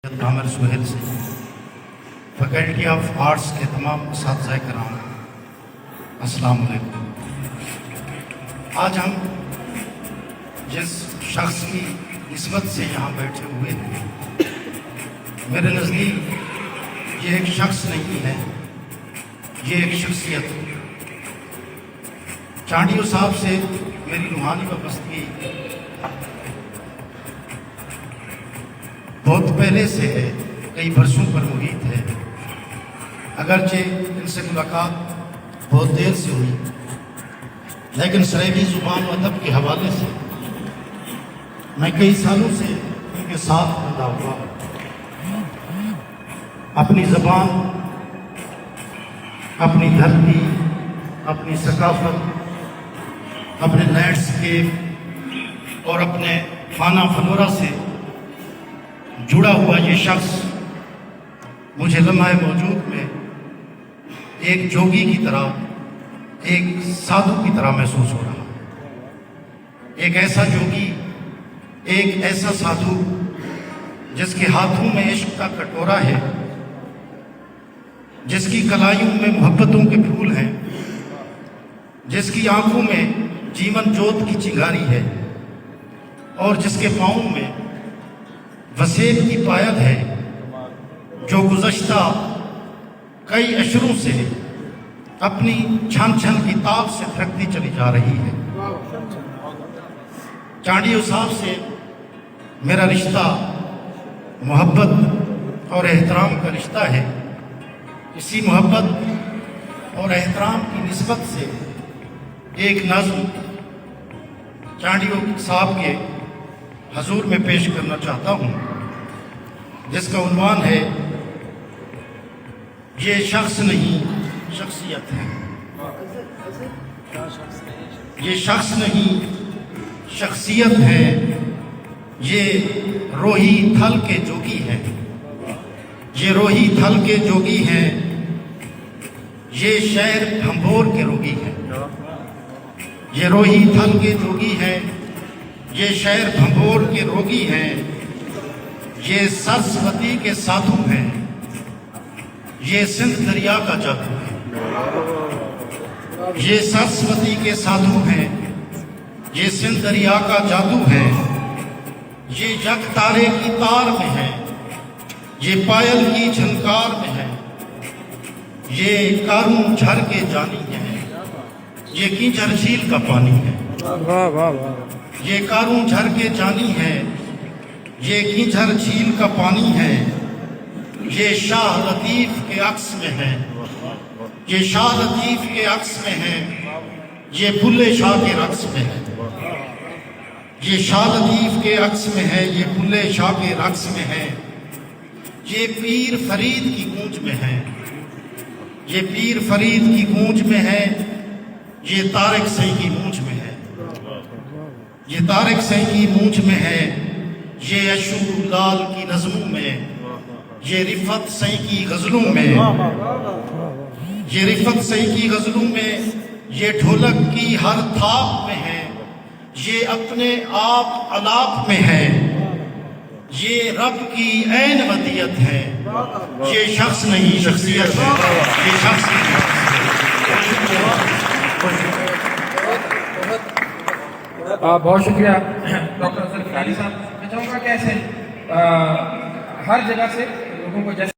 عامر سہیل سے faculty of arts کے تمام اساتذہ کرام السلام علیکم۔ آج ہم جس شخص کی نسبت سے یہاں بیٹھے ہوئے ہیں، میرے نزدیک یہ ایک شخص نہیں ہے، یہ ایک شخصیت ہے۔ چانڈیو صاحب سے میری روحانی وابستگی بہت پہلے سے ہے، کئی برسوں پر محیط ہے، اگرچہ ان سے ملاقات بہت دیر سے ہوئی، لیکن سریبی زبان و ادب کے حوالے سے میں کئی سالوں سے ان کے ساتھ بندھا ہوا ہوں۔ اپنی زبان، اپنی دھرتی، اپنی ثقافت، اپنے لینڈسکیپ اور اپنے فانا فلورا سے جڑا ہوا یہ شخص مجھے لمحہ موجود میں ایک جوگی کی طرح، ایک سادھو کی طرح محسوس ہو رہا ہے۔ ایک ایسا جوگی، ایک ایسا سادھو جس کے ہاتھوں میں عشق کا کٹورا ہے، جس کی کلائیوں میں محبتوں کے پھول ہیں، جس کی آنکھوں میں جیون جوت کی چنگاری ہے، اور جس کے پاؤں میں وسیب کی پایت ہے، جو گزشتہ کئی اشروں سے اپنی چھن چھن کی تاب سے تھرکتی چلی جا رہی ہے۔ چانڈیو صاحب سے میرا رشتہ محبت اور احترام کا رشتہ ہے۔ اسی محبت اور احترام کی نسبت سے ایک نظم چانڈیو صاحب کے حضور میں پیش کرنا چاہتا ہوں، جس کا عنوان ہے یہ شخص نہیں شخصیت ہے۔ یہ شخص نہیں شخصیت ہے، یہ روحی تھل کے جوگی ہے، یہ روحی تھل کے جوگی ہیں، یہ شہر بھمبور کے روگی ہیں۔ یہ روحی تھل کے جوگی ہیں، یہ شہر بھمبور کے روگی ہیں، یہ سرسوتی کے سادھو ہیں، یہ سندھ دریا کا جادو ہے۔ یہ سرسوتی کے سادھو ہیں، یہ سندھ دریا کا جادو ہے، یہ یک تارے کی تار میں ہے، یہ پائل کی جھنکار میں ہے، یہ کاروں جھر کے جانی ہے، یہ کینچر جھیل کا پانی ہے۔ یہ کاروں جھر کے جانی ہے، یہ کینچر جھیل کا پانی ہے، یہ شاہ لطیف کے عکس میں ہے، یہ شاہ لطیف کے عکس میں ہے، یہ بھلے شاہ کے رقص میں ہے۔ یہ شاہ لطیف کے عکس میں ہے، یہ بھلے شاہ کے رقص میں ہے، یہ پیر فرید کی گونج میں ہے، یہ پیر فرید کی گونج میں ہے، یہ طارق سیں کی مونجھ میں ہے، یہ طارق سیں کی مونجھ میں ہے، یہ اشور لال کی نظموں میں، یہ رفت سیں کی غزلوں میں، یہ رفت سیں کی غزلوں میں، یہ ڈھولک کی ہر تھاپ میں ہے، یہ اپنے آپ الاپ میں ہے، یہ رب کی عین ودیت ہے۔ یہ شخص نہیں شخصیت ہے، یہ شخص نہیں۔ بہت شکریہ ڈاکٹر افضل فراری صاحب۔ میں چاہوں گا کہ ایسے ہر جگہ سے لوگوں کو جیسے